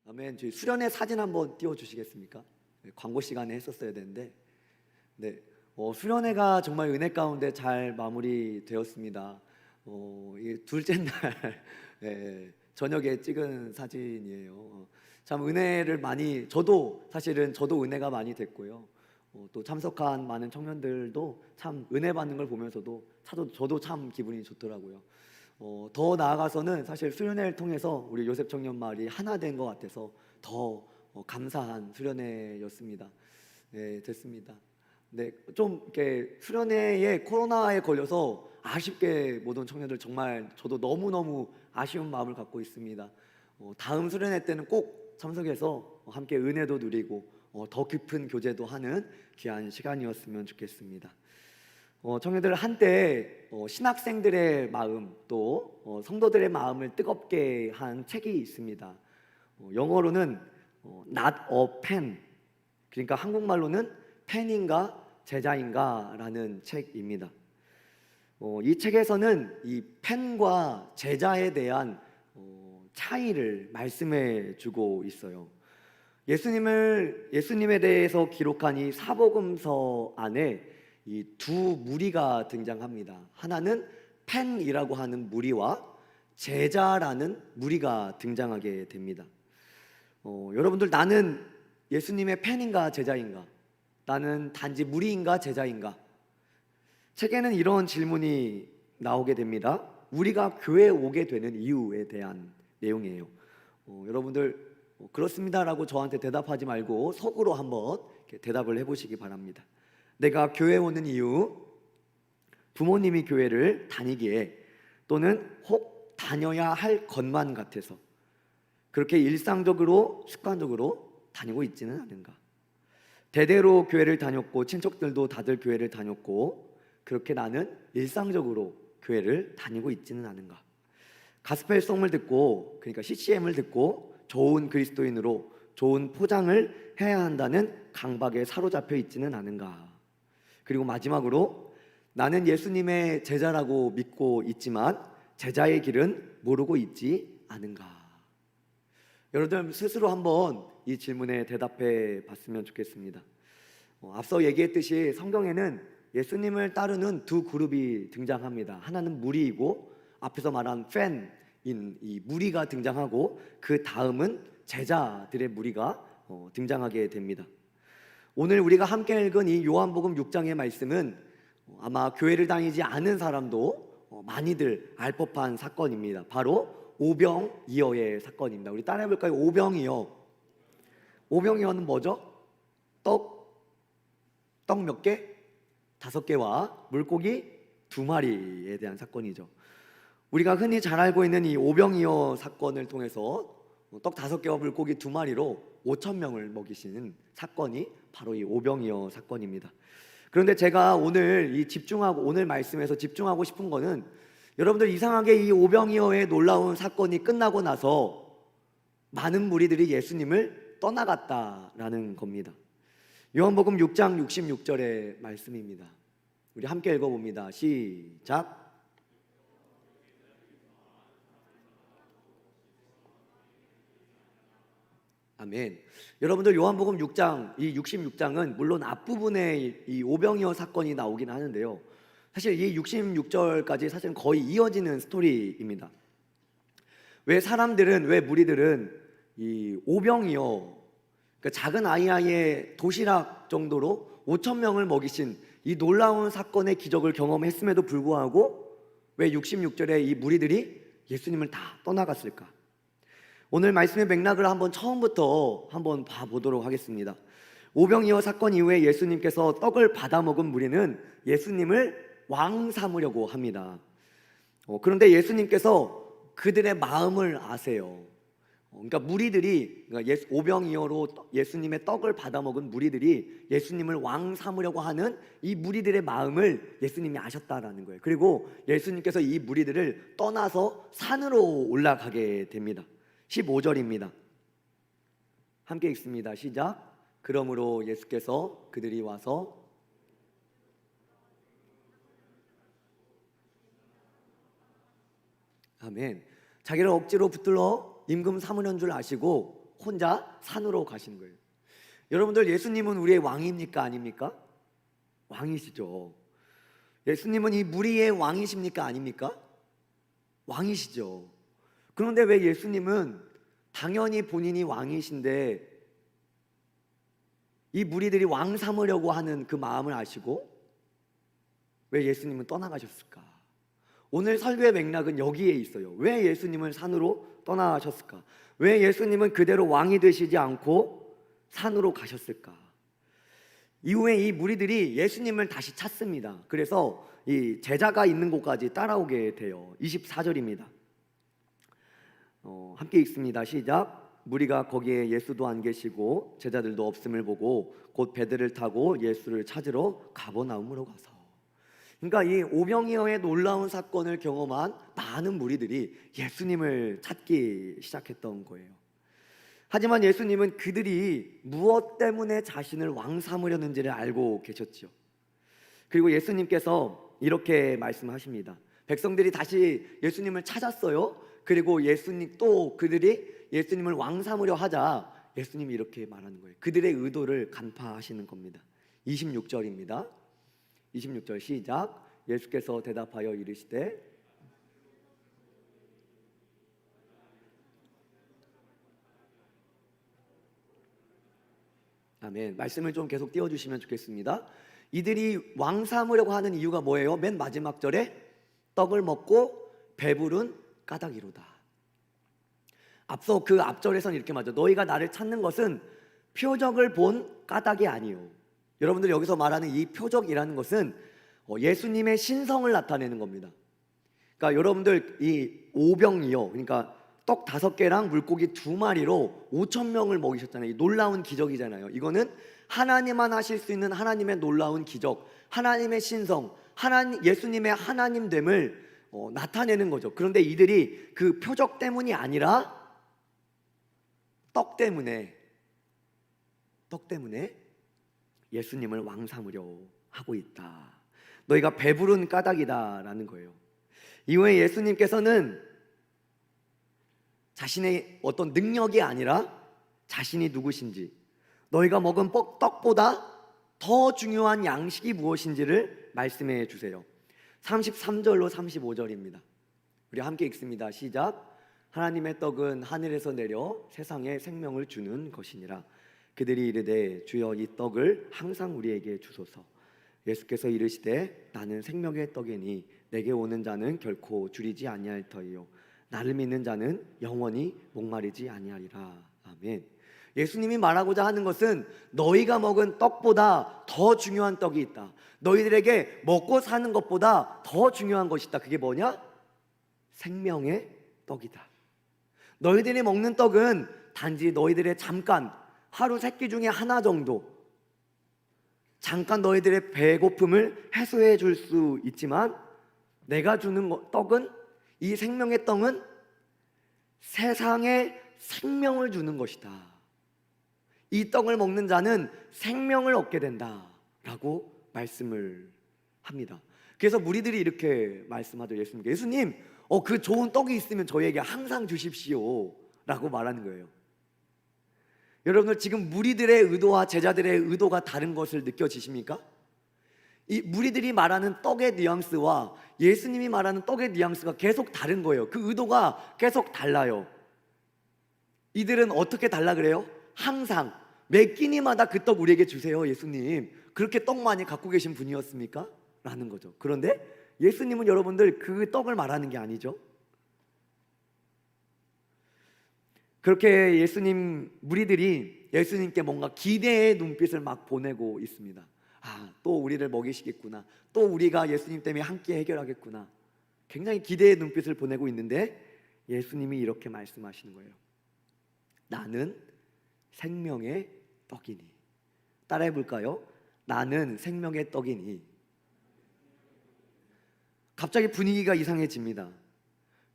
아멘. 저희 수련회 사진 한번 띄워주시겠습니까? 네, 광고 시간에 했었어야 되는데, 네, 수련회가 정말 은혜 가운데 잘 마무리되었습니다. 이 둘째 날 네, 저녁에 찍은 사진이에요. 참 은혜를 많이, 사실은 저도 은혜가 많이 됐고요. 또 참석한 많은 청년들도 참 은혜 받는 걸 보면서도 저도 참 기분이 좋더라고요. 더 나아가서는 사실 수련회를 통해서 우리 요셉 청년마을이 하나 된 것 같아서 더 감사한 수련회였습니다. 네, 됐습니다. 네, 좀 이렇게 수련회에 코로나에 걸려서 아쉽게 못 온 청년들 정말 저도 너무너무 아쉬운 마음을 갖고 있습니다. 다음 수련회 때는 꼭 참석해서 함께 은혜도 누리고 더 깊은 교제도 하는 귀한 시간이었으면 좋겠습니다. 청년들 한때 신학생들의 마음 또 성도들의 마음을 뜨겁게 한 책이 있습니다. 영어로는 Not a Pen, 그러니까 한국말로는 팬인가 제자인가 라는 책입니다. 이 책에서는 이 팬과 제자에 대한 차이를 말씀해 주고 있어요. 예수님에 대해서 기록한 이 사복음서 안에 이 두 무리가 등장합니다. 하나는 팬이라고 하는 무리와 제자라는 무리가 등장하게 됩니다. 여러분들, 나는 예수님의 팬인가 제자인가? 나는 단지 무리인가 제자인가? 책에는 이런 질문이 나오게 됩니다. 우리가 교회에 오게 되는 이유에 대한 내용이에요. 여러분들 그렇습니다라고 저한테 대답하지 말고 속으로 한번 대답을 해보시기 바랍니다. 내가 교회에 오는 이유, 부모님이 교회를 다니기에 또는 혹 다녀야 할 것만 같아서 그렇게 일상적으로 습관적으로 다니고 있지는 않은가? 대대로 교회를 다녔고 친척들도 다들 교회를 다녔고 그렇게 나는 일상적으로 교회를 다니고 있지는 않은가? 가스펠송을 듣고, 그러니까 CCM을 듣고 좋은 그리스도인으로 좋은 포장을 해야 한다는 강박에 사로잡혀 있지는 않은가? 그리고 마지막으로 나는 예수님의 제자라고 믿고 있지만 제자의 길은 모르고 있지 않은가? 여러분들 스스로 한번 이 질문에 대답해 봤으면 좋겠습니다. 앞서 얘기했듯이 성경에는 예수님을 따르는 두 그룹이 등장합니다. 하나는 무리이고 앞에서 말한 팬인 이 무리가 등장하고 그 다음은 제자들의 무리가 등장하게 됩니다. 오늘 우리가 함께 읽은 이 요한복음 6장의 말씀은 아마 교회를 다니지 않은 사람도 많이들 알 법한 사건입니다. 바로 오병이어의 사건입니다. 우리 따라해볼까요? 오병이어. 오병이어는 뭐죠? 떡 몇 개? 5개와 물고기 2마리에 대한 사건이죠. 우리가 흔히 잘 알고 있는 이 오병이어 사건을 통해서 떡 5개와 물고기 2마리로 5,000명을 먹이시는 사건이 바로 이 오병이어 사건입니다. 그런데 제가 오늘 오늘 말씀에서 집중하고 싶은 거는 여러분들 이상하게 이 오병이어의 놀라운 사건이 끝나고 나서 많은 무리들이 예수님을 떠나갔다라는 겁니다. 요한복음 6장 66절의 말씀입니다. 우리 함께 읽어봅니다. 시작. 아멘. 여러분들 요한복음 6장, 이 66장은 물론 앞부분에 이 오병이어 사건이 나오긴 하는데요, 사실 이 66절까지 사실은 거의 이어지는 스토리입니다. 왜 무리들은 이 오병이어, 그러니까 작은 아이의 도시락 정도로 5,000명을 먹이신 이 놀라운 사건의 기적을 경험했음에도 불구하고 왜 66절에 이 무리들이 예수님을 다 떠나갔을까? 오늘 말씀의 맥락을 처음부터 한번 봐보도록 하겠습니다. 오병이어 사건 이후에 예수님께서 떡을 받아먹은 무리는 예수님을 왕 삼으려고 합니다. 그런데 예수님께서 그들의 마음을 아세요. 그러니까 오병이어로 예수님의 떡을 받아먹은 무리들이 예수님을 왕 삼으려고 하는 이 무리들의 마음을 예수님이 아셨다라는 거예요. 그리고 예수님께서 이 무리들을 떠나서 산으로 올라가게 됩니다. 15절입니다. 함께 읽습니다. 시작. 그러므로 예수께서 그들이 와서 아멘. 자기를 억지로 붙들러 임금 삼으려는 줄 아시고 혼자 산으로 가시는 거예요. 여러분들, 예수님은 우리의 왕입니까 아닙니까? 왕이시죠. 예수님은 이 무리의 왕이십니까 아닙니까? 왕이시죠. 그런데 왜 예수님은 당연히 본인이 왕이신데 이 무리들이 왕 삼으려고 하는 그 마음을 아시고 왜 예수님은 떠나가셨을까? 오늘 설교의 맥락은 여기에 있어요. 왜 예수님은 산으로 떠나가셨을까? 왜 예수님은 그대로 왕이 되시지 않고 산으로 가셨을까? 이후에 이 무리들이 예수님을 다시 찾습니다. 그래서 이 제자가 있는 곳까지 따라오게 돼요. 24절입니다. 함께 읽습니다. 시작. 무리가 거기에 예수도 안 계시고 제자들도 없음을 보고 곧 배들을 타고 예수를 찾으러 가버나움으로 가서. 그러니까 이 오병이어의 놀라운 사건을 경험한 많은 무리들이 예수님을 찾기 시작했던 거예요. 하지만 예수님은 그들이 무엇 때문에 자신을 왕 삼으려는지를 알고 계셨죠. 그리고 예수님께서 이렇게 말씀하십니다. 백성들이 다시 예수님을 찾았어요. 그리고 예수님 또 그들이 예수님을 왕 삼으려 하자 예수님이 이렇게 말하는 거예요. 그들의 의도를 간파하시는 겁니다. 26절입니다. 26절 시작. 예수께서 대답하여 이르시되 아멘. 말씀을 좀 계속 띄워주시면 좋겠습니다. 이들이 왕 삼으려고 하는 이유가 뭐예요? 맨 마지막 절에 떡을 먹고 배부른 까닭이로다. 앞서 그 앞절에서는 이렇게 말하죠. 너희가 나를 찾는 것은 표적을 본 까닭이 아니요. 여러분들 여기서 말하는 이 표적이라는 것은 예수님의 신성을 나타내는 겁니다. 그러니까 여러분들 이 오병이어, 그러니까 떡 5개랑 물고기 2마리로 5,000명을 먹이셨잖아요. 이 놀라운 기적이잖아요. 이거는 하나님만 하실 수 있는 하나님의 놀라운 기적, 하나님의 신성, 예수님의 하나님됨을 나타내는 거죠. 그런데 이들이 그 표적 때문이 아니라 떡 때문에 예수님을 왕 삼으려 하고 있다. 너희가 배부른 까닭이다라는 거예요. 이후에 예수님께서는 자신의 어떤 능력이 아니라 자신이 누구신지, 너희가 먹은 떡보다 더 중요한 양식이 무엇인지를 말씀해 주세요. 33절로 35절입니다. 우리 함께 읽습니다. 시작. 하나님의 떡은 하늘에서 내려 세상에 생명을 주는 것이니라. 그들이 이르되 주여 이 떡을 항상 우리에게 주소서. 예수께서 이르시되 나는 생명의 떡이니 내게 오는 자는 결코 줄이지 아니할 터이요 나를 믿는 자는 영원히 목마르지 아니하리라. 아멘. 예수님이 말하고자 하는 것은 너희가 먹은 떡보다 더 중요한 떡이 있다. 너희들에게 먹고 사는 것보다 더 중요한 것이 있다. 그게 뭐냐? 생명의 떡이다. 너희들이 먹는 떡은 단지 너희들의 잠깐 하루 3끼 중에 하나 정도 잠깐 너희들의 배고픔을 해소해 줄 수 있지만 내가 주는 떡은, 이 생명의 떡은 세상에 생명을 주는 것이다. 이 떡을 먹는 자는 생명을 얻게 된다 라고 말씀을 합니다. 그래서 무리들이 이렇게 말씀하죠. 예수님 그 좋은 떡이 있으면 저희에게 항상 주십시오 라고 말하는 거예요. 여러분들 지금 무리들의 의도와 제자들의 의도가 다른 것을 느껴지십니까? 이 무리들이 말하는 떡의 뉘앙스와 예수님이 말하는 떡의 뉘앙스가 계속 다른 거예요. 그 의도가 계속 달라요. 이들은 어떻게 달라 그래요? 항상 매 끼니마다 그 떡 우리에게 주세요. 예수님 그렇게 떡 많이 갖고 계신 분이었습니까? 라는 거죠. 그런데 예수님은 여러분들 그 떡을 말하는 게 아니죠. 그렇게 무리들이 예수님께 뭔가 기대의 눈빛을 막 보내고 있습니다. 또 우리를 먹이시겠구나. 또 우리가 예수님 때문에 함께 해결하겠구나. 굉장히 기대의 눈빛을 보내고 있는데 예수님이 이렇게 말씀하시는 거예요. 나는 생명의 떡이니. 따라해 볼까요? 나는 생명의 떡이니. 갑자기 분위기가 이상해집니다.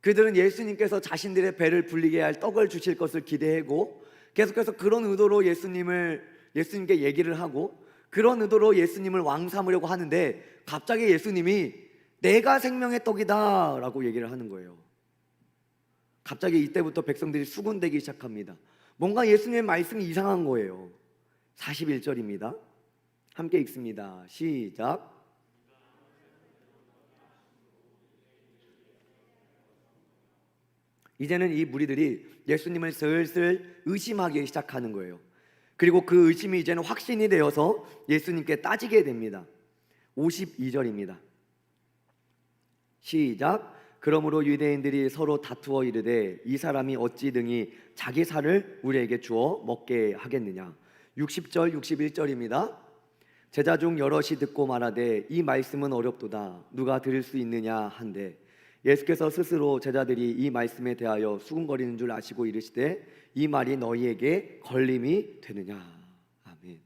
그들은 예수님께서 자신들의 배를 불리게 할 떡을 주실 것을 기대하고 계속해서 그런 의도로 예수님께 얘기를 하고 그런 의도로 예수님을 왕 삼으려고 하는데 갑자기 예수님이 내가 생명의 떡이다 라고 얘기를 하는 거예요. 갑자기 이때부터 백성들이 수군대기 시작합니다. 뭔가 예수님의 말씀이 이상한 거예요. 41절입니다. 함께 읽습니다. 시작. 이제는 이 무리들이 예수님을 슬슬 의심하기 시작하는 거예요. 그리고 그 의심이 이제는 확신이 되어서 예수님께 따지게 됩니다. 52절입니다. 시작. 그러므로 유대인들이 서로 다투어 이르되 이 사람이 어찌 등이 자기 살을 우리에게 주어 먹게 하겠느냐. 60절 61절입니다. 제자 중 여럿이 듣고 말하되 이 말씀은 어렵도다 누가 들을 수 있느냐 한데 예수께서 스스로 제자들이 이 말씀에 대하여 수군거리는 줄 아시고 이르시되 이 말이 너희에게 걸림이 되느냐. 아멘.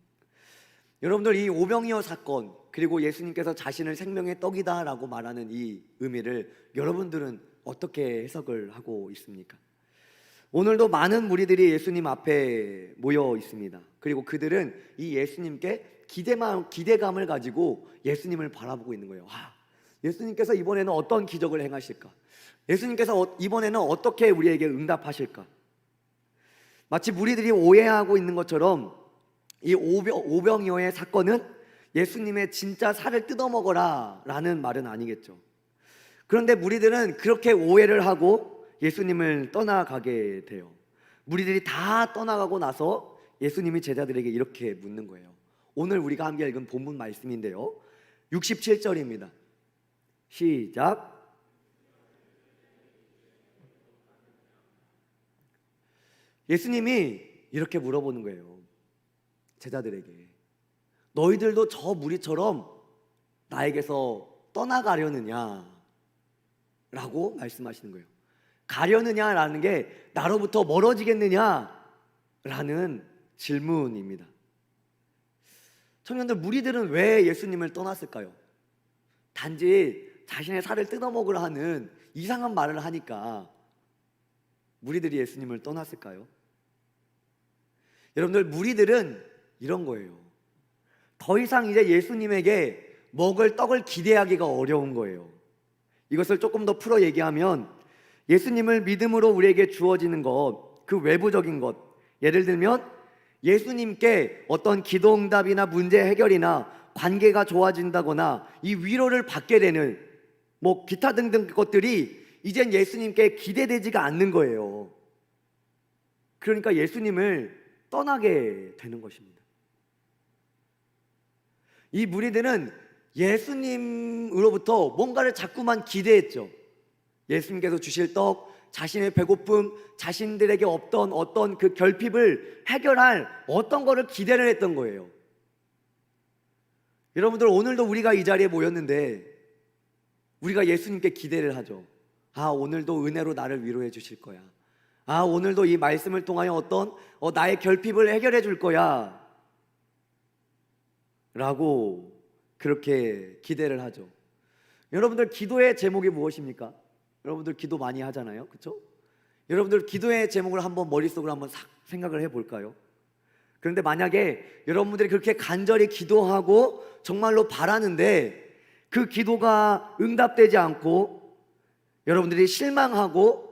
여러분들, 이 오병이어 사건 그리고 예수님께서 자신을 생명의 떡이다 라고 말하는 이 의미를 여러분들은 어떻게 해석을 하고 있습니까? 오늘도 많은 무리들이 예수님 앞에 모여 있습니다. 그리고 그들은 이 예수님께 기대감을 가지고 예수님을 바라보고 있는 거예요. 예수님께서 이번에는 어떤 기적을 행하실까? 예수님께서 이번에는 어떻게 우리에게 응답하실까? 마치 무리들이 오해하고 있는 것처럼 이 오병이어의 사건은 예수님의 진짜 살을 뜯어먹어라 라는 말은 아니겠죠. 그런데 무리들은 그렇게 오해를 하고 예수님을 떠나가게 돼요. 무리들이 다 떠나가고 나서 예수님이 제자들에게 이렇게 묻는 거예요. 오늘 우리가 함께 읽은 본문 말씀인데요, 67절입니다. 시작. 예수님이 이렇게 물어보는 거예요, 제자들에게. 너희들도 저 무리처럼 나에게서 떠나가려느냐 라고 말씀하시는 거예요. 가려느냐라는 게 나로부터 멀어지겠느냐 라는 질문입니다. 청년들, 무리들은 왜 예수님을 떠났을까요? 단지 자신의 살을 뜯어먹으려 하는 이상한 말을 하니까 무리들이 예수님을 떠났을까요? 여러분들, 무리들은 이런 거예요. 더 이상 이제 예수님에게 먹을 떡을 기대하기가 어려운 거예요. 이것을 조금 더 풀어 얘기하면 예수님을 믿음으로 우리에게 주어지는 것, 그 외부적인 것, 예를 들면 예수님께 어떤 기도 응답이나 문제 해결이나 관계가 좋아진다거나 이 위로를 받게 되는 기타 등등 것들이 이젠 예수님께 기대되지가 않는 거예요. 그러니까 예수님을 떠나게 되는 것입니다. 이 무리들은 예수님으로부터 뭔가를 자꾸만 기대했죠. 예수님께서 주실 떡, 자신의 배고픔, 자신들에게 없던 어떤 그 결핍을 해결할 어떤 거를 기대를 했던 거예요. 여러분들, 오늘도 우리가 이 자리에 모였는데 우리가 예수님께 기대를 하죠. 오늘도 은혜로 나를 위로해 주실 거야. 오늘도 이 말씀을 통하여 어떤 나의 결핍을 해결해 줄 거야 라고 그렇게 기대를 하죠. 여러분들, 기도의 제목이 무엇입니까? 여러분들 기도 많이 하잖아요, 그렇죠? 여러분들 기도의 제목을 한번 머릿속으로 한번 싹 생각을 해볼까요? 그런데 만약에 여러분들이 그렇게 간절히 기도하고 정말로 바라는데 그 기도가 응답되지 않고 여러분들이 실망하고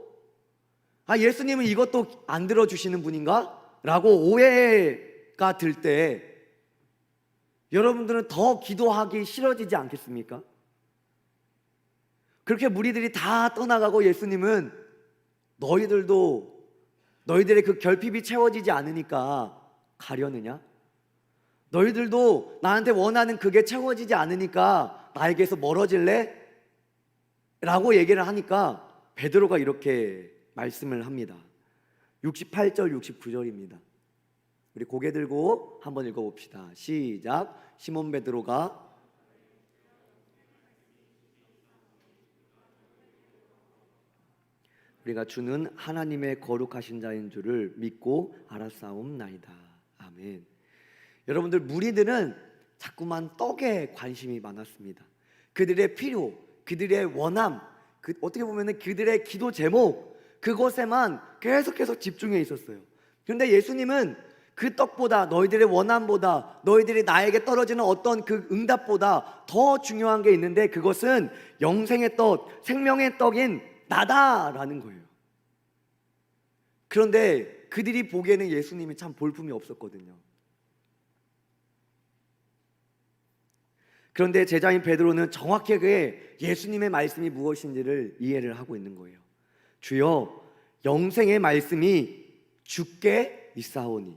예수님은 이것도 안 들어주시는 분인가? 라고 오해가 들 때 여러분들은 더 기도하기 싫어지지 않겠습니까? 그렇게 무리들이 다 떠나가고 예수님은 너희들의 그 결핍이 채워지지 않으니까 가려느냐? 너희들도 나한테 원하는 그게 채워지지 않으니까 나에게서 멀어질래? 라고 얘기를 하니까 베드로가 이렇게 말씀을 합니다. 68절 69절입니다. 우리 고개 들고 한번 읽어봅시다. 시작. 시몬 베드로가 우리가 주는 하나님의 거룩하신 자인 줄을 믿고 알았사옵나이다. 아멘. 여러분들, 무리들은 자꾸만 떡에 관심이 많았습니다. 그들의 필요, 그들의 원함, 어떻게 보면 그들의 기도 제목, 그것에만 계속해서 집중해 있었어요. 그런데 예수님은 그 떡보다, 너희들의 원함보다, 너희들이 나에게 떨어지는 어떤 그 응답보다 더 중요한 게 있는데 그것은 영생의 떡, 생명의 떡인 나다라는 거예요. 그런데 그들이 보기에는 예수님이 참 볼품이 없었거든요. 그런데 제자인 베드로는 정확하게 예수님의 말씀이 무엇인지를 이해를 하고 있는 거예요. 주여, 영생의 말씀이 주께 있사오니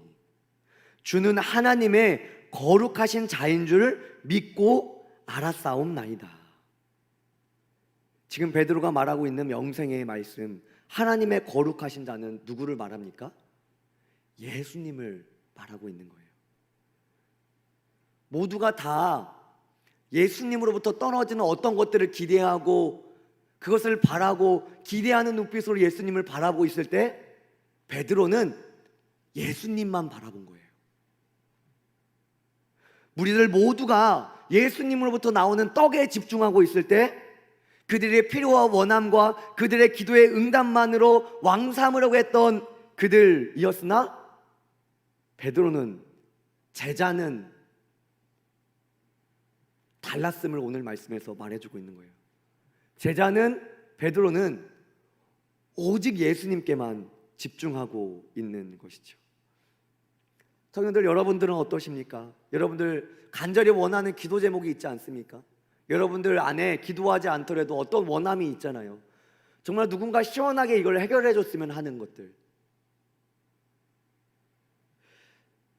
주는 하나님의 거룩하신 자인 줄 믿고 알았사옵나이다. 지금 베드로가 말하고 있는 영생의 말씀, 하나님의 거룩하신 자는 누구를 말합니까? 예수님을 말하고 있는 거예요. 모두가 다 예수님으로부터 떨어지는 어떤 것들을 기대하고 그것을 바라고 기대하는 눈빛으로 예수님을 바라보고 있을 때 베드로는 예수님만 바라본 거예요. 무리들 모두가 예수님으로부터 나오는 떡에 집중하고 있을 때 그들의 필요와 원함과 그들의 기도의 응답만으로 왕 삼으려고 했던 그들이었으나 베드로는, 제자는 달랐음을 오늘 말씀에서 말해주고 있는 거예요. 제자는, 베드로는 오직 예수님께만 집중하고 있는 것이죠. 청년들, 여러분들은 어떠십니까? 여러분들 간절히 원하는 기도 제목이 있지 않습니까? 여러분들 안에 기도하지 않더라도 어떤 원함이 있잖아요. 정말 누군가 시원하게 이걸 해결해 줬으면 하는 것들.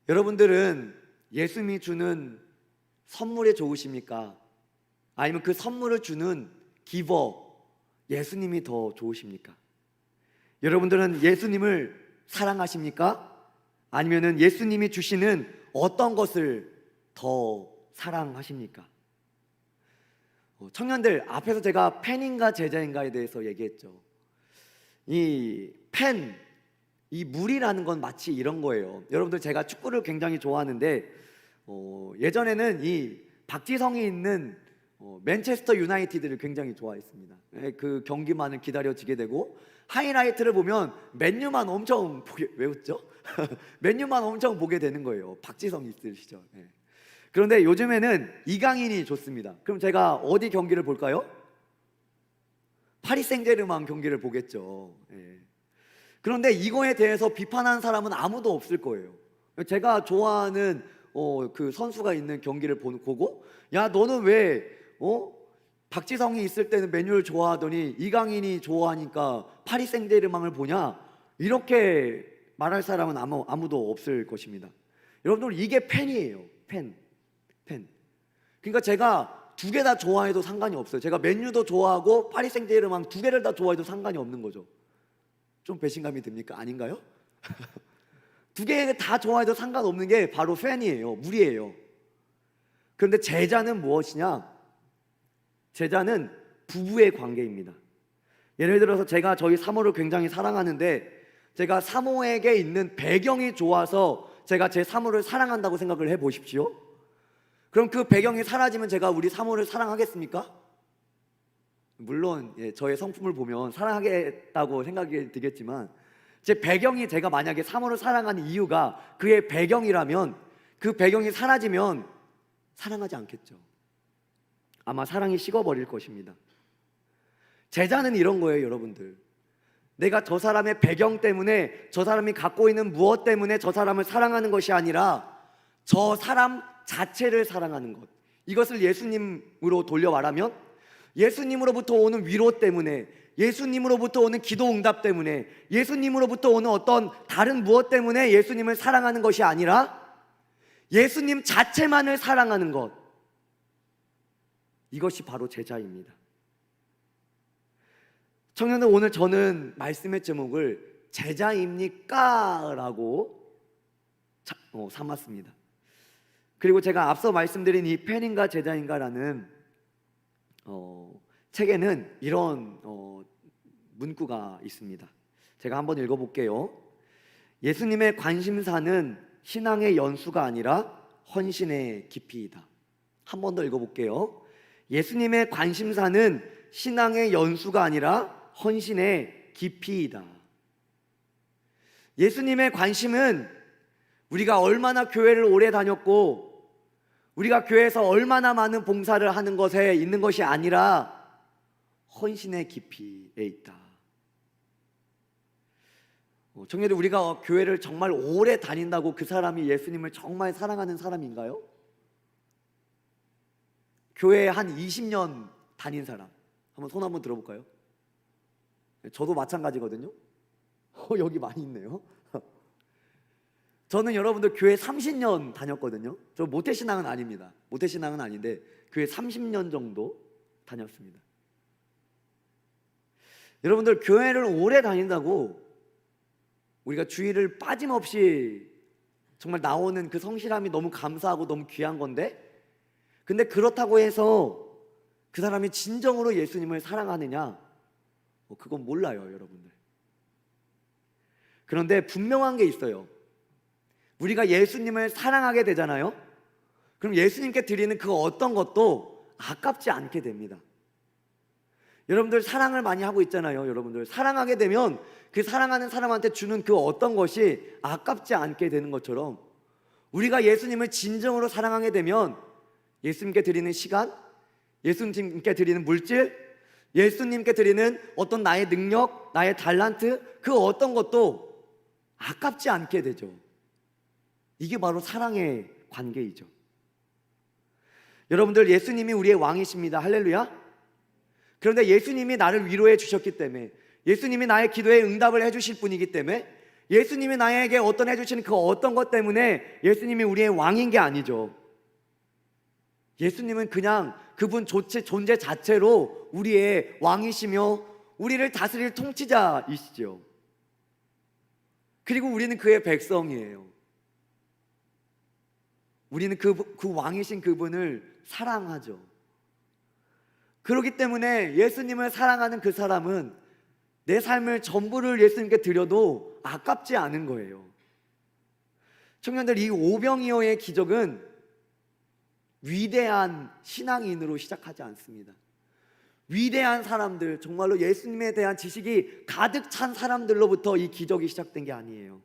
여러분들은 예수님이 주는 선물이 좋으십니까? 아니면 그 선물을 주는 기버, 예수님이 더 좋으십니까? 여러분들은 예수님을 사랑하십니까? 아니면 예수님이 주시는 어떤 것을 더 사랑하십니까? 청년들, 앞에서 제가 펜인가 제자인가에 대해서 얘기했죠. 이 펜, 이 물이라는 건 마치 이런 거예요. 여러분들, 제가 축구를 굉장히 좋아하는데 예전에는 이 박지성이 있는 맨체스터 유나이티드를 굉장히 좋아했습니다. 그 경기만을 기다려지게 되고 하이라이트를 보면 맨유만 엄청 왜 웃죠? 맨유만 엄청 보게 되는 거예요. 박지성이 있을 시절. 그런데 요즘에는 이강인이 좋습니다. 그럼 제가 어디 경기를 볼까요? 파리 생제르맹 경기를 보겠죠. 그런데 이거에 대해서 비판하는 사람은 아무도 없을 거예요. 제가 좋아하는 그 선수가 있는 경기를 보고, 야, 너는 왜 박지성이 있을 때는 맨유를 좋아하더니 이강인이 좋아하니까 파리 생제르맹을 보냐? 이렇게 말할 사람은 아무도 없을 것입니다. 여러분들, 이게 팬이에요. 팬. 그러니까 제가 두 개 다 좋아해도 상관이 없어요. 제가 맨유도 좋아하고 파리 생제르맹 두 개를 다 좋아해도 상관이 없는 거죠. 좀 배신감이 듭니까? 아닌가요? 두 개 다 좋아해도 상관없는 게 바로 팬이에요. 무리예요. 그런데 제자는 무엇이냐? 제자는 부부의 관계입니다. 예를 들어서 제가 저희 사모를 굉장히 사랑하는데 제가 사모에게 있는 배경이 좋아서 제가 제 사모를 사랑한다고 생각을 해보십시오. 그럼 그 배경이 사라지면 제가 우리 사모를 사랑하겠습니까? 물론 저의 성품을 보면 사랑하겠다고 생각이 들겠지만 제 배경이, 제가 만약에 사모를 사랑하는 이유가 그의 배경이라면 그 배경이 사라지면 사랑하지 않겠죠. 아마 사랑이 식어버릴 것입니다. 제자는 이런 거예요, 여러분들. 내가 저 사람의 배경 때문에, 저 사람이 갖고 있는 무엇 때문에 저 사람을 사랑하는 것이 아니라 저 사람 자체를 사랑하는 것. 이것을 예수님으로 돌려 말하면 예수님으로부터 오는 위로 때문에, 예수님으로부터 오는 기도 응답 때문에, 예수님으로부터 오는 어떤 다른 무엇 때문에 예수님을 사랑하는 것이 아니라 예수님 자체만을 사랑하는 것. 이것이 바로 제자입니다. 청년들, 오늘 저는 말씀의 제목을 제자입니까? 라고 삼았습니다. 그리고 제가 앞서 말씀드린 이 팬인가 제자인가라는 책에는 이런 문구가 있습니다. 제가 한번 읽어볼게요. 예수님의 관심사는 신앙의 연수가 아니라 헌신의 깊이이다. 한 번 더 읽어볼게요. 예수님의 관심사는 신앙의 연수가 아니라 헌신의 깊이이다. 예수님의 관심은 우리가 얼마나 교회를 오래 다녔고 우리가 교회에서 얼마나 많은 봉사를 하는 것에 있는 것이 아니라 헌신의 깊이에 있다. 청년들, 우리가 교회를 정말 오래 다닌다고 그 사람이 예수님을 정말 사랑하는 사람인가요? 교회에 한 20년 다닌 사람 한번 손 한번 들어볼까요? 저도 마찬가지거든요. 여기 많이 있네요. 저는 여러분들 교회 30년 다녔거든요. 저 모태신앙은 아닙니다. 모태신앙은 아닌데 교회 30년 정도 다녔습니다. 여러분들, 교회를 오래 다닌다고 우리가 주일을 빠짐없이 정말 나오는 그 성실함이 너무 감사하고 너무 귀한 건데, 근데 그렇다고 해서 그 사람이 진정으로 예수님을 사랑하느냐? 그건 몰라요, 여러분들. 그런데 분명한 게 있어요. 우리가 예수님을 사랑하게 되잖아요. 그럼 예수님께 드리는 그 어떤 것도 아깝지 않게 됩니다. 여러분들 사랑을 많이 하고 있잖아요. 여러분들 사랑하게 되면 그 사랑하는 사람한테 주는 그 어떤 것이 아깝지 않게 되는 것처럼, 우리가 예수님을 진정으로 사랑하게 되면 예수님께 드리는 시간, 예수님께 드리는 물질, 예수님께 드리는 어떤 나의 능력, 나의 달란트, 그 어떤 것도 아깝지 않게 되죠. 이게 바로 사랑의 관계이죠. 여러분들, 예수님이 우리의 왕이십니다. 할렐루야. 그런데 예수님이 나를 위로해 주셨기 때문에, 예수님이 나의 기도에 응답을 해주실 분이기 때문에, 예수님이 나에게 어떤 해주시는 그 어떤 것 때문에 예수님이 우리의 왕인 게 아니죠. 예수님은 그냥 그분 존재 자체로 우리의 왕이시며 우리를 다스릴 통치자이시죠. 그리고 우리는 그의 백성이에요. 우리는 그 왕이신 그분을 사랑하죠. 그렇기 때문에 예수님을 사랑하는 그 사람은 내 삶을 전부를 예수님께 드려도 아깝지 않은 거예요. 청년들, 이 오병이어의 기적은 위대한 신앙인으로 시작하지 않습니다. 위대한 사람들, 정말로 예수님에 대한 지식이 가득 찬 사람들로부터 이 기적이 시작된 게 아니에요.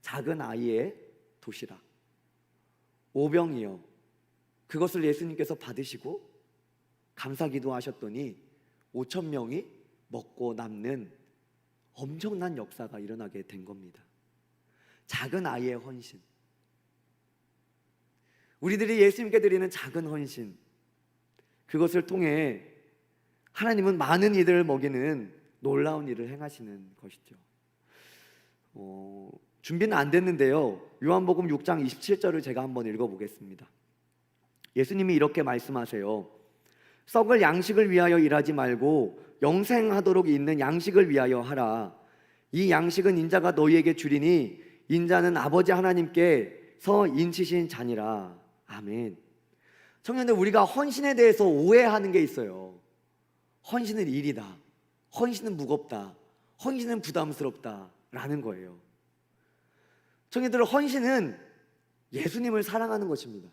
작은 아이의 도시락, 오병이어, 그것을 예수님께서 받으시고 감사기도 하셨더니 5천 명이 먹고 남는 엄청난 역사가 일어나게 된 겁니다. 작은 아이의 헌신, 우리들이 예수님께 드리는 작은 헌신, 그것을 통해 하나님은 많은 이들을 먹이는 놀라운 일을 행하시는 것이죠. 준비는 안 됐는데요, 요한복음 6장 27절을 제가 한번 읽어보겠습니다. 예수님이 이렇게 말씀하세요. 썩을 양식을 위하여 일하지 말고 영생하도록 있는 양식을 위하여 하라. 이 양식은 인자가 너희에게 주리니 인자는 아버지 하나님께서 인치신 자니라. 아멘. 청년들, 우리가 헌신에 대해서 오해하는 게 있어요. 헌신은 일이다, 헌신은 무겁다, 헌신은 부담스럽다 라는 거예요. 청년들, 헌신은 예수님을 사랑하는 것입니다.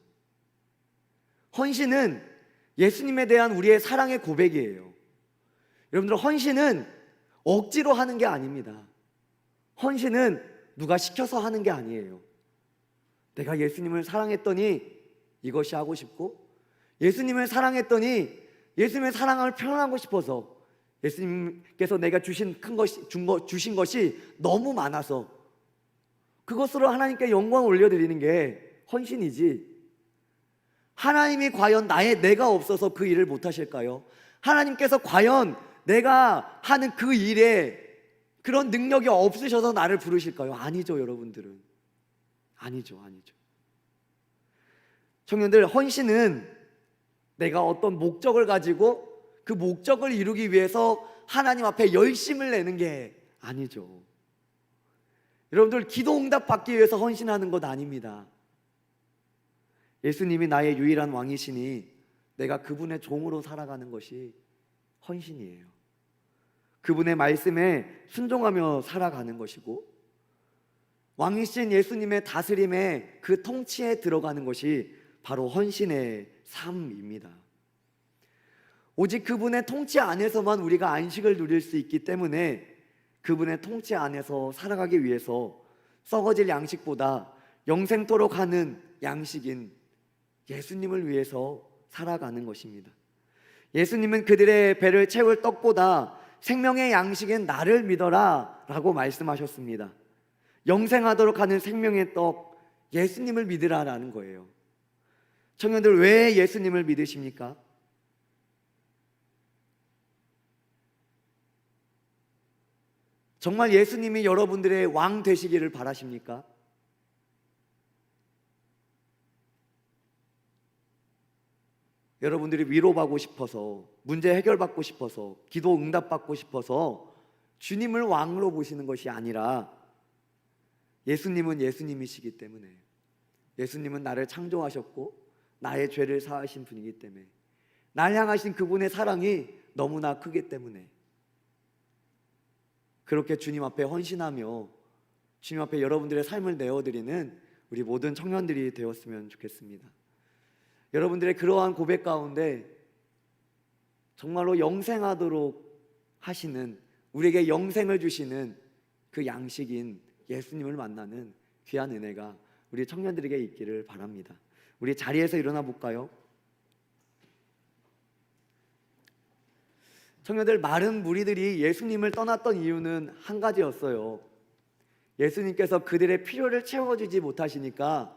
헌신은 예수님에 대한 우리의 사랑의 고백이에요. 여러분들, 헌신은 억지로 하는 게 아닙니다. 헌신은 누가 시켜서 하는 게 아니에요. 내가 예수님을 사랑했더니 이것이 하고 싶고, 예수님을 사랑했더니 예수님의 사랑을 표현하고 싶어서, 예수님께서 내가 주신 것이 너무 많아서 그것으로 하나님께 영광을 올려드리는 게 헌신이지, 하나님이 과연 내가 없어서 그 일을 못 하실까요? 하나님께서 과연 내가 하는 그 일에 그런 능력이 없으셔서 나를 부르실까요? 아니죠, 여러분들은. 아니죠. 청년들, 헌신은 내가 어떤 목적을 가지고 그 목적을 이루기 위해서 하나님 앞에 열심을 내는 게 아니죠. 여러분들, 기도 응답 받기 위해서 헌신하는 것 아닙니다. 예수님이 나의 유일한 왕이시니 내가 그분의 종으로 살아가는 것이 헌신이에요. 그분의 말씀에 순종하며 살아가는 것이고, 왕이신 예수님의 다스림에, 그 통치에 들어가는 것이 바로 헌신의 삶입니다. 오직 그분의 통치 안에서만 우리가 안식을 누릴 수 있기 때문에 그분의 통치 안에서 살아가기 위해서 썩어질 양식보다 영생토록 하는 양식인 예수님을 위해서 살아가는 것입니다. 예수님은 그들의 배를 채울 떡보다 생명의 양식인 나를 믿어라 라고 말씀하셨습니다. 영생하도록 하는 생명의 떡 예수님을 믿으라라는 거예요. 청년들, 왜 예수님을 믿으십니까? 정말 예수님이 여러분들의 왕 되시기를 바라십니까? 여러분들이 위로받고 싶어서, 문제 해결받고 싶어서, 기도 응답받고 싶어서 주님을 왕으로 보시는 것이 아니라 예수님은 예수님이시기 때문에, 예수님은 나를 창조하셨고 나의 죄를 사하신 분이기 때문에, 날 향하신 그분의 사랑이 너무나 크기 때문에 그렇게 주님 앞에 헌신하며 주님 앞에 여러분들의 삶을 내어드리는 우리 모든 청년들이 되었으면 좋겠습니다. 여러분들의 그러한 고백 가운데 정말로 영생하도록 하시는, 우리에게 영생을 주시는 그 양식인 예수님을 만나는 귀한 은혜가 우리 청년들에게 있기를 바랍니다. 우리 자리에서 일어나 볼까요? 청년들, 많은 무리들이 예수님을 떠났던 이유는 한 가지였어요. 예수님께서 그들의 필요를 채워주지 못하시니까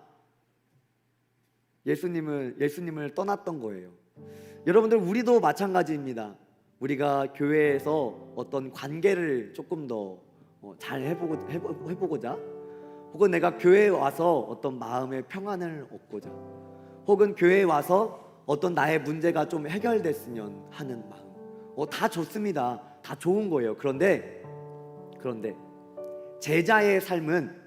예수님을 떠났던 거예요. 여러분들, 우리도 마찬가지입니다. 우리가 교회에서 어떤 관계를 조금 더 잘 해보고자, 혹은 내가 교회에 와서 어떤 마음의 평안을 얻고자, 혹은 교회에 와서 어떤 나의 문제가 좀 해결됐으면 하는 마음, 다 좋습니다. 다 좋은 거예요. 그런데 제자의 삶은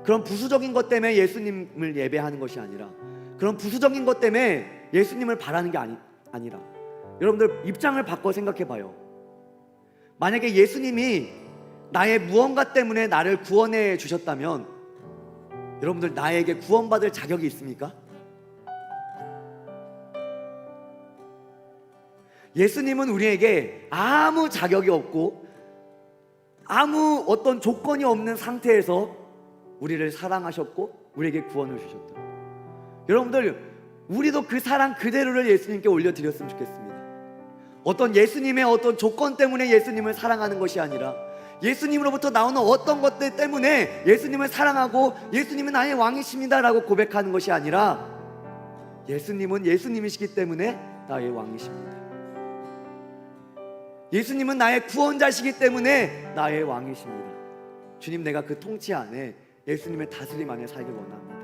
그런 부수적인 것 때문에 예수님을 예배하는 것이 아니라, 그런 부수적인 것 때문에 예수님을 바라는 게 아니라, 여러분들 입장을 바꿔 생각해 봐요. 만약에 예수님이 나의 무언가 때문에 나를 구원해 주셨다면 여러분들, 나에게 구원받을 자격이 있습니까? 예수님은 우리에게 아무 자격이 없고 아무 어떤 조건이 없는 상태에서 우리를 사랑하셨고 우리에게 구원을 주셨다. 여러분들, 우리도 그 사랑 그대로를 예수님께 올려드렸으면 좋겠습니다. 어떤 예수님의 어떤 조건 때문에 예수님을 사랑하는 것이 아니라, 예수님으로부터 나오는 어떤 것들 때문에 예수님을 사랑하고 예수님은 나의 왕이십니다 라고 고백하는 것이 아니라, 예수님은 예수님이시기 때문에 나의 왕이십니다. 예수님은 나의 구원자시기 때문에 나의 왕이십니다. 주님, 내가 그 통치 안에, 예수님의 다스림 안에 살길 원합니다.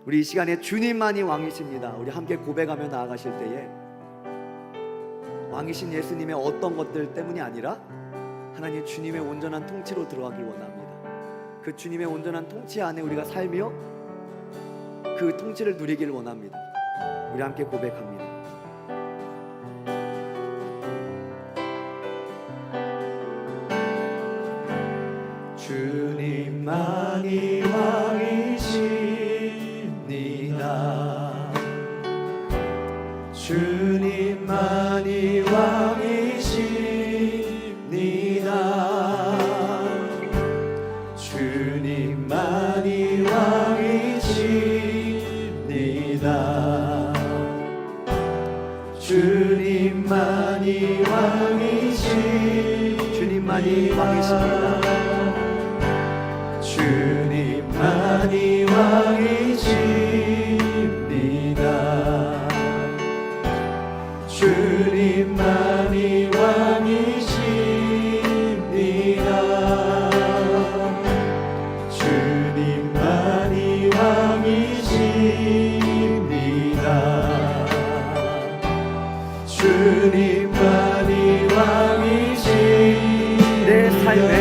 우리 이 시간에 주님만이 왕이십니다. 우리 함께 고백하며 나아가실 때에 왕이신 예수님의 어떤 것들 때문이 아니라 하나님 주님의 온전한 통치로 들어가길 원합니다. 그 주님의 온전한 통치 안에 우리가 살며 그 통치를 누리길 원합니다. 우리 함께 고백합니다. 주님만이 왕이십니다. 주님만이 왕이십니다. 주님만이 왕이십니다. 주님만이 주님만이 왕이십니다. 주님만이 왕이십니다. 주님만이 왕이십니다. 주님만이 왕이십니다. 주님만이 왕이십니다. 내 삶에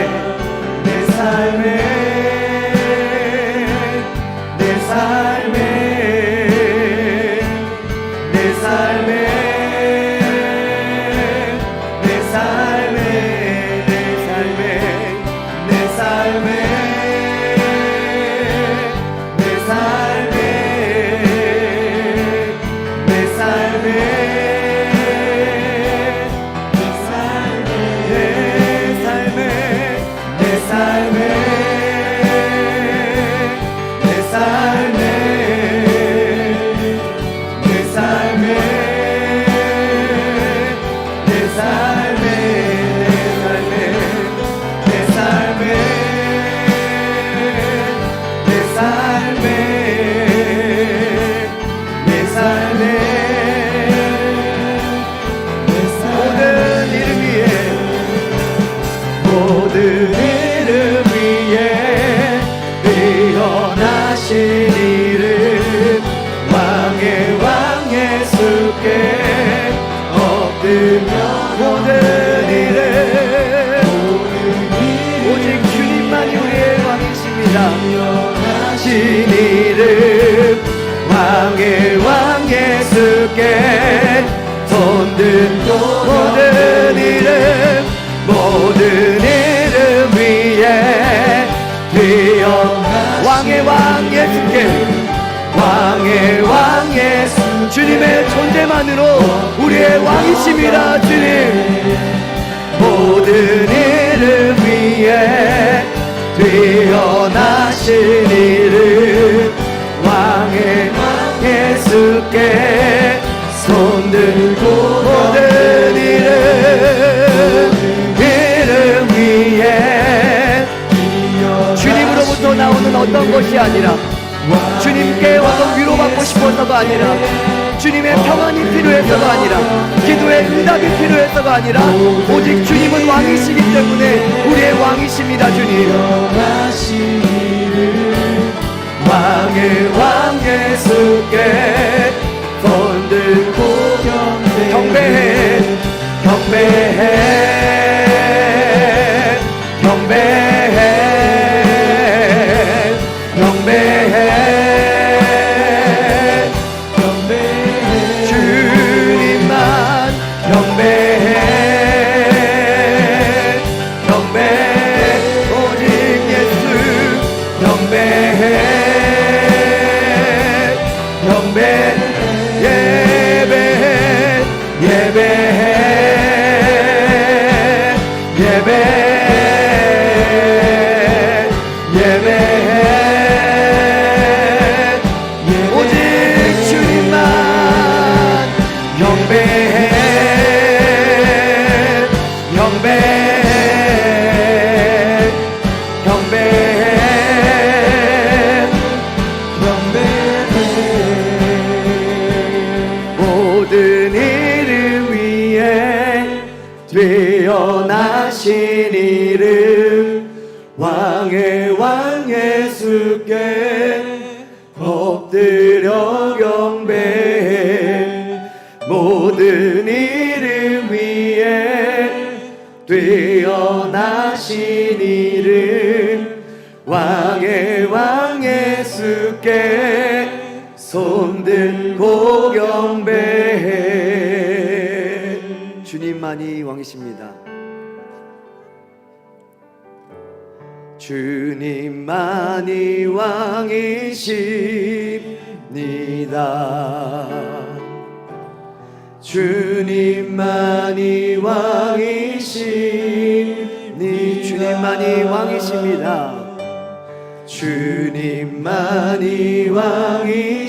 원하십니다. 신 이름 왕의 왕 예수께 손든 모든 이름 위에 뛰어나신 왕의 왕 예수께 왕의 왕 예수 주님의 존재만으로 우리의 왕이십니다. 주님 모든 이름 위에 뛰어나신 이름 왕의 왕 예수께 손들고 모든 이름 위에 주님으로부터 나오는 어떤 것이 아니라 주님께 어떤 위로받고 싶어서가 아니라 주님의 평안이 필요해서가 아니라 기도의 응답이 필요해서가 아니라 오직 주님은 왕이시기 때문에 우리의 왕이십니다. 주님 왕의 왕 예수께 손들고 경배해 주님만 경배해 오직 예수 경배해 오직 주님만 모든 이름 위에 뛰어나신 이름 왕의 왕 예수께 엎드려 경배해 모든 이름 위에 뛰어나신 이름 왕의 왕 예수께 손들고 경배해 주님만이 왕이십니다. 주님만이 왕이십니다. 주님만이 왕이십니 주님만이 왕이십니다. 주님만이 왕이십니다.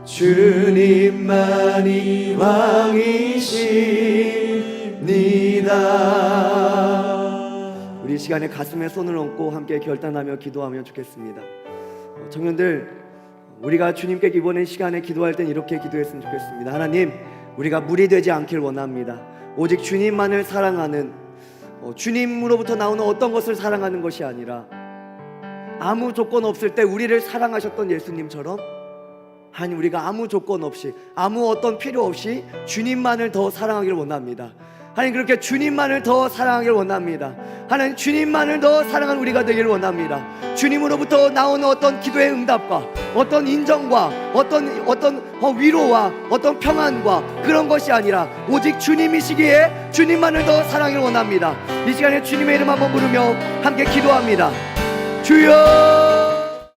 주님만이 왕이십니다. 우리 시간에 가슴에 손을 얹고 함께 결단하며 기도하면 좋겠습니다. 청년들, 우리가 주님께 이번에 시간에 기도할 땐 이렇게 기도했으면 좋겠습니다. 하나님, 우리가 물이 되지 않길 원합니다. 오직 주님만을 사랑하는, 주님으로부터 나오는 어떤 것을 사랑하는 것이 아니라 아무 조건 없을 때 우리를 사랑하셨던 예수님처럼 하나님, 우리가 아무 조건 없이 아무 어떤 필요 없이 주님만을 더 사랑하기를 원합니다. 하나님, 그렇게 주님만을 더 사랑하기를 원합니다. 하나님, 주님만을 더 사랑하는 우리가 되기를 원합니다. 주님으로부터 나오는 어떤 기도의 응답과 어떤 인정과 어떤 위로와 어떤 평안과 그런 것이 아니라 오직 주님이시기에 주님만을 더 사랑하기를 원합니다. 이 시간에 주님의 이름 한번 부르며 함께 기도합니다. 주여.